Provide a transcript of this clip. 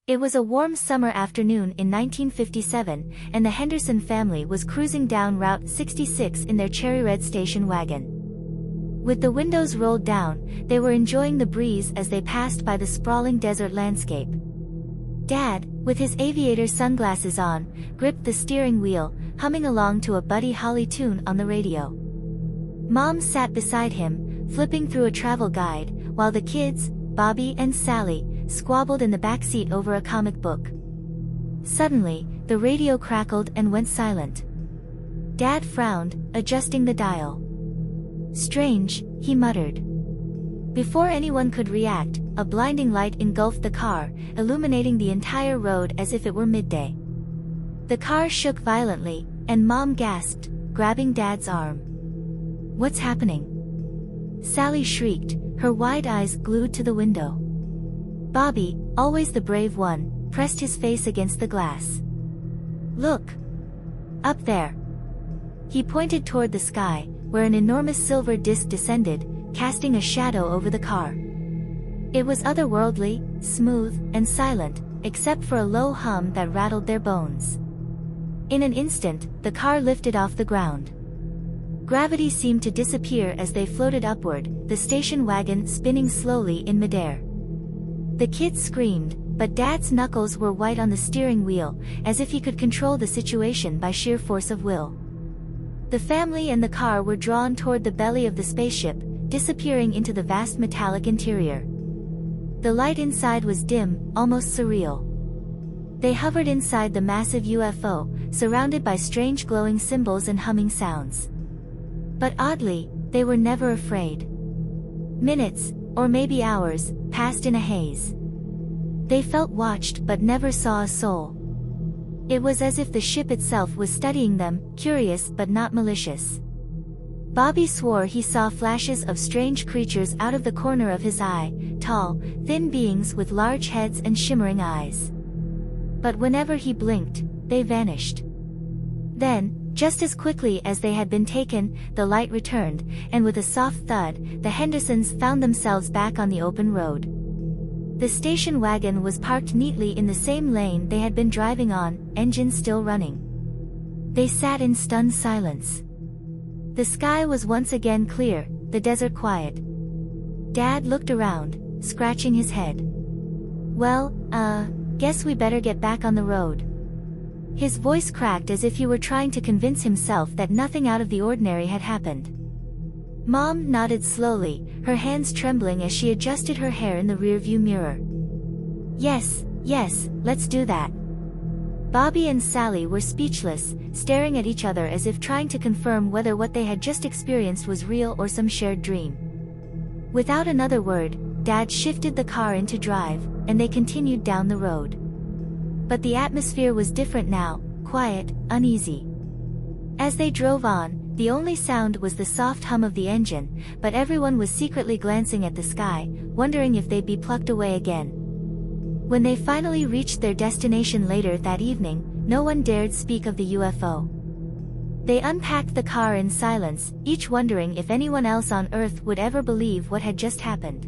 It was a warm summer afternoon in 1957, and the Henderson family was cruising down Route 66 in their cherry red station wagon. With the windows rolled down, they were enjoying the breeze as they passed by the sprawling desert landscape. Dad, with his aviator sunglasses on, gripped the steering wheel, humming along to a Buddy Holly tune on the radio. Mom sat beside him, flipping through a travel guide, while the kids, Bobby and Sally, squabbled in the back seat over a comic book. Suddenly, the radio crackled and went silent. Dad frowned, adjusting the dial. "Strange," he muttered. Before anyone could react, a blinding light engulfed the car, illuminating the entire road as if it were midday. The car shook violently, and Mom gasped, grabbing Dad's arm. "What's happening?" Sally shrieked, her wide eyes glued to the window. Bobby, always the brave one, pressed his face against the glass. "Look! Up there!" He pointed toward the sky, where an enormous silver disk descended, casting a shadow over the car. It was otherworldly, smooth, and silent, except for a low hum that rattled their bones. In an instant, the car lifted off the ground. Gravity seemed to disappear as they floated upward, the station wagon spinning slowly in midair. The kids screamed, but Dad's knuckles were white on the steering wheel, as if he could control the situation by sheer force of will. The family and the car were drawn toward the belly of the spaceship, disappearing into the vast metallic interior. The light inside was dim, almost surreal. They hovered inside the massive UFO, surrounded by strange glowing symbols and humming sounds. But oddly, they were never afraid. Minutes, or maybe hours, passed in a haze. They felt watched but never saw a soul. It was as if the ship itself was studying them, curious but not malicious. Bobby swore he saw flashes of strange creatures out of the corner of his eye, tall, thin beings with large heads and shimmering eyes. But whenever he blinked, they vanished. Then, just as quickly as they had been taken, the light returned, and with a soft thud, the Hendersons found themselves back on the open road. The station wagon was parked neatly in the same lane they had been driving on, engine still running. They sat in stunned silence. The sky was once again clear, the desert quiet. Dad looked around, scratching his head. "Well, guess we better get back on the road." His voice cracked as if he were trying to convince himself that nothing out of the ordinary had happened. Mom nodded slowly, her hands trembling as she adjusted her hair in the rearview mirror. Yes, let's do that." Bobby and Sally were speechless, staring at each other as if trying to confirm whether what they had just experienced was real or some shared dream. Without another word, Dad shifted the car into drive, and they continued down the road. But the atmosphere was different now, quiet, uneasy. As they drove on, the only sound was the soft hum of the engine, but everyone was secretly glancing at the sky, wondering if they'd be plucked away again. When they finally reached their destination later that evening, no one dared speak of the UFO. They unpacked the car in silence, each wondering if anyone else on Earth would ever believe what had just happened.